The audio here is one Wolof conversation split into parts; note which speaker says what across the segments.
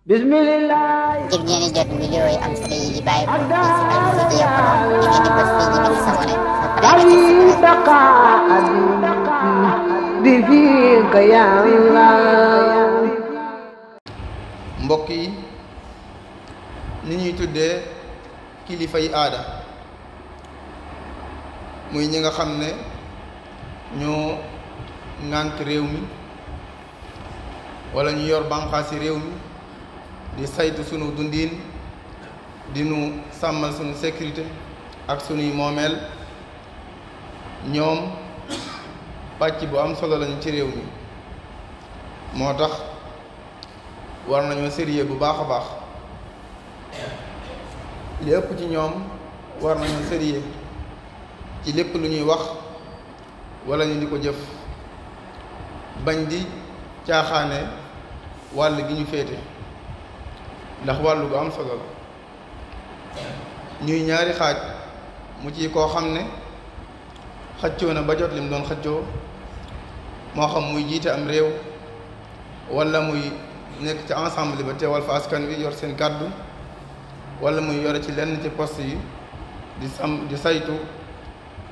Speaker 1: bismillah.
Speaker 2: ngir ngeen di jot vidéo yi am solo yi bàyyi ko ci Safina TV da ngeen di bës fii ñu bind s'abonner ba pare
Speaker 3: mbokk yi ni ñuy tuddee kilifa yi aada muy ñi nga xam ne ñoo ŋànk réew mi wala ñu yor bànqaasi réew mi di saytu sunu dundiin di nu sàmmal sunu sécurité ak sunuy moomeel ñoom pàcc bu am solo lañu ci réew mi moo tax war nañoo sérieux bu baax a baax li ëpp ci ñoom war nañoo sérieux ci lépp lu ñuy wax wala ñu di ko jëf bañ di caaxaane wàll gi ñu féete ndax wàllu gu am solo la ñuy ñaari xaaj mu ci koo xam ne xëccoo na ba jot lim doon xëccoo moo xam muy jiite am réew wala muy nekk ci ensemble ba teewal fa askan wi yor seen kàddu wala muy yore ci lenn ci poste yi di saytu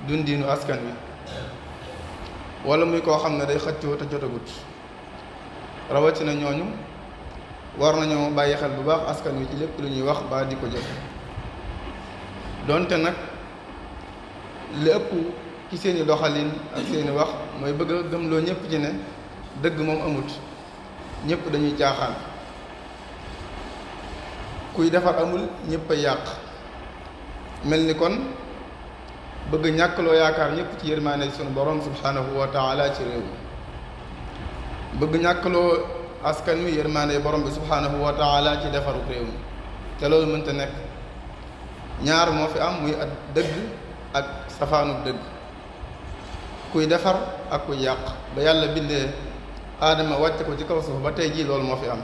Speaker 3: dundinu askan wi wala muy koo xam ne day xëccoo te jotagut rawatina ñooñu war nañoo bàyyi xel bu baax askan wi ci lépp lu ñuy wax ba di ko jëf donte nag li ëpp ci seeni doxalin ak seeni wax mooy bëgg a gëmloo ñëpp ci ne dëgg moom amut ñëpp dañuy caaxaan kuy defar amul ñëpp a yàq mel ni kon bëgg ñàkkloo yaakaar ñëpp ci yërmaane sunu borom subhanahu wa taala ci réew mi bëgg ñàkkloo askan wi yërmaane borom bi subhanahu wa taala ci defaruk réew mi te loolu mënta nekk ñaar moo fi am muy ak dëgg ak safaanuk dëgg kuy defar ak kuy yàq ba yàlla bindee aadama wàcce ko ci kaw suuf ba tey jii loolu moo fi am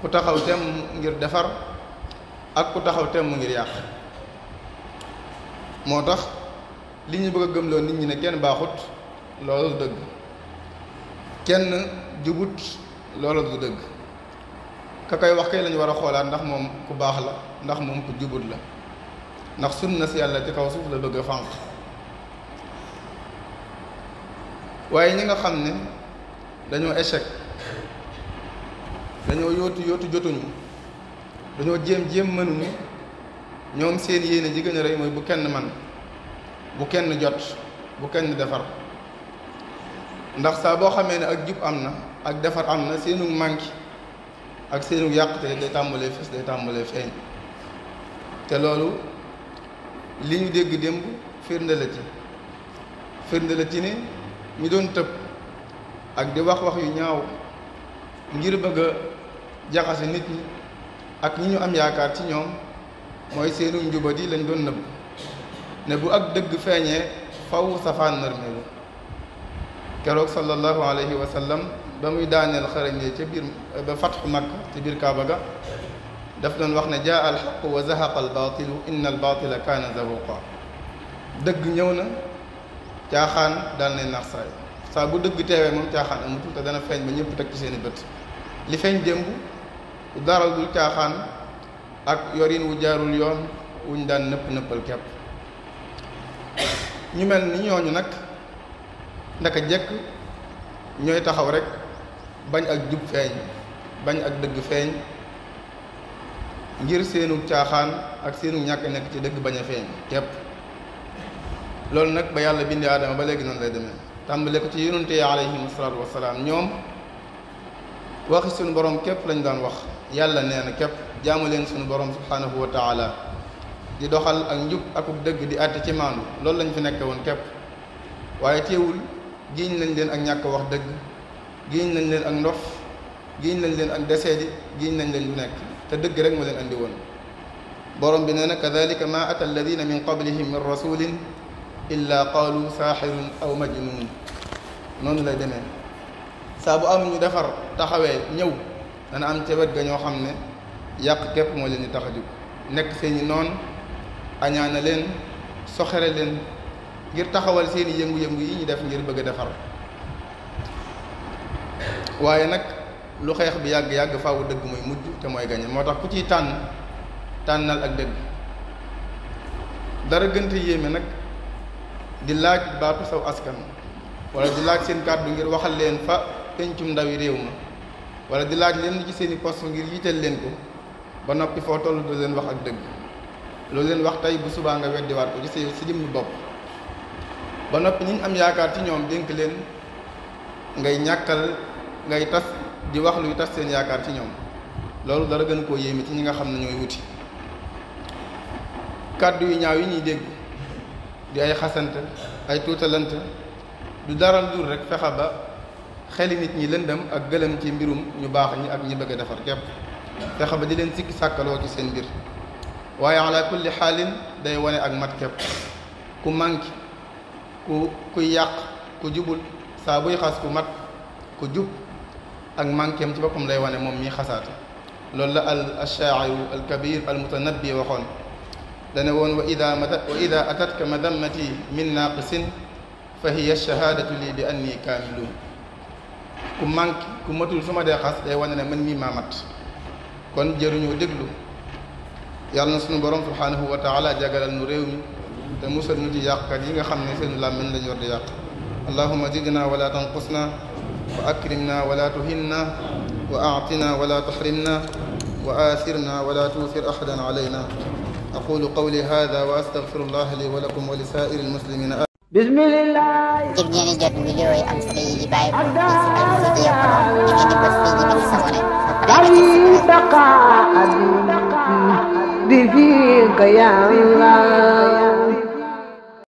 Speaker 3: ku taxaw temm ngir defar ak ku taxaw temm ngir yàq moo tax li ñu bëgg a gëmloo nit ñi ne kenn baaxut loolu du dëgg kenn jubut loolu du dëgg ka koy wax kay lañu war a xoolaat ndax moom ku baax la ndax moom ku jubut la ndax sunna si yàlla ci kaw suuf la bëgg a fànq waaye ñi nga xam ne dañoo échec dañoo yóotu jotuñu dañoo jéem mënuñu ñoom seen yéene ji gën a rëy mooy bu kenn man bu kenn jot bu kenn defar ndax saa boo xamee ne ak jub am na ak defar am na seenu manki ak seenu yàqute day tàmbalee fës day tàmbalee feeñ te loolu li ñu dégg démb firnde la ci ne ñu doon tëb ak di wax yu ñaaw ngir bëgg a jaxase nit ñi ak ñi ñu am yaakaar ci ñoom mooy seenu njubadi lañ doon nëbb ne bu ak dëgg feeñee faw safaan narmeelu keroog sallallahu alayhi wa sallam ba muy daaneel xarañee ca biir ba fatxu Makka ci biir Kaaba ga daf doon wax ne jaa al xaq wa zahaqa al baatilu inna al baatila kaana zahuqa dëgg ñëw na caaxaan daal ne nax saay saa bu dëgg teewee moom caaxaan amatul te dana feeñ ba ñëpp teg ci seeni bët li feeñ démb dara dul caaxaan ak yorin wu jaarul yoon wuñ daan nëppal kepp ñu mel ni ñooñu nag ndaka jekk ñooy taxaw rek bañ ak jub feeñ bañ ak dëgg feeñ ngir seenu caaxaan ak seenu ñàkk nekk ci dëgg bañ a feeñ kepp loolu nag ba yàlla bindi aadama ba léegi noonu lay demee tàmbale ko ci yonente yi alayhim salaatu wasalaam ñoom waxi suñu borom képp lañ daan wax yàlla nee na képp jaamu leen suñu borom subhanahu wa taala di doxal ak njub akuk dëgg di àtte ci maandu loolu lañ fi nekke woon képp waaye teewul giiñ nañ leen ak ñàkk wax dëgg giiñ nañ leen ak ndof giiñ nañ leen ak deseedi giiñ nañ leen lu nekk te dëgg rek moo leen andi woon borom bi nee na kadalika ma ata alladina min qablihim min rasulin illa qaalu saaxirun aw majnun noonu lay demee saa bu am ñu defar taxawee ñëw dana am ca wet ga ñoo xam ne yàq képp moo leen di tax a jóg nekk seeni noon añaana leen soxere leen ngir taxawal seeni yëngu-yëngu yi ñu def ngir bëgg a defar waaye nag lu xeex bi yàgg-yàgg faawu dëgg mooy mujj te mooy gañe. moo tax ku ciy tànnal ak dëgg. dara gënte yéeme nag di laaj baatu saw askan wala di laaj seen kàddu ngir waxal leen fa pencum ndawi réew ma wala di laaj leen ci seeni poste ngir yitteel leen ko ba noppi foo toll doo leen wax ak dëgg. loolu leen wax tey bu subaa nga weddiwaat ko ci sa jëmmi bopp ba noppi ñi am yaakaar ci ñoom dénk leen ngay tas di wax luy tas seen yaakaar ci ñoom. loolu dara gën koo yéeme ci ñi nga xam ne ñooy wuti. kàddu yu ñaaw yi ñuy dégg di ay xasante ay tuutalante du dara dul rek fexe ba xeli nit ñi lëndëm ak gëlëm ci mbirum ñu baax ñi ak ñi bëgg a defar képp fexe ba di leen sikki sàkkaloo ci seen mbir. waaye ala kulli xaalin day wane ak mat képp ku manki ku yàq ku jubul saa buy xas ku mat ku jub ak mankeem ci boppam lay wane moom mii xasaate. loolu la al-shaa'iru al-kabiir al-mutanabbi waxoon dane woon wa ida atatka madammati min naaqisin fa hiya shahaadatu lii bi anni kaamilun. ku manki ku matul su ma dee xas day wane ne man mii maa mat. kon jëruñoo déglu. yàlla na sunu borom subhaanahu wa taala jagalal nu réew mi te musal nu ci yàqkat yi nga xam ne seen làmmiñ lañ war di yàq. allahumma zidna wala tanqusna wa akrimna wala tuhinna wa aatina wala tahrimna wa aasirna wala tuusir ahadan alayna. aqulu qawli hada wa astaghfirullah li wa lakum wa li saa'iri almuslimina.
Speaker 2: bismillah. ngir ngeen di jot vidéo yi am solo yi di bàyyi ko ci Alfayda Pro ngeen di bës fii ñu sabone بفيك يا الله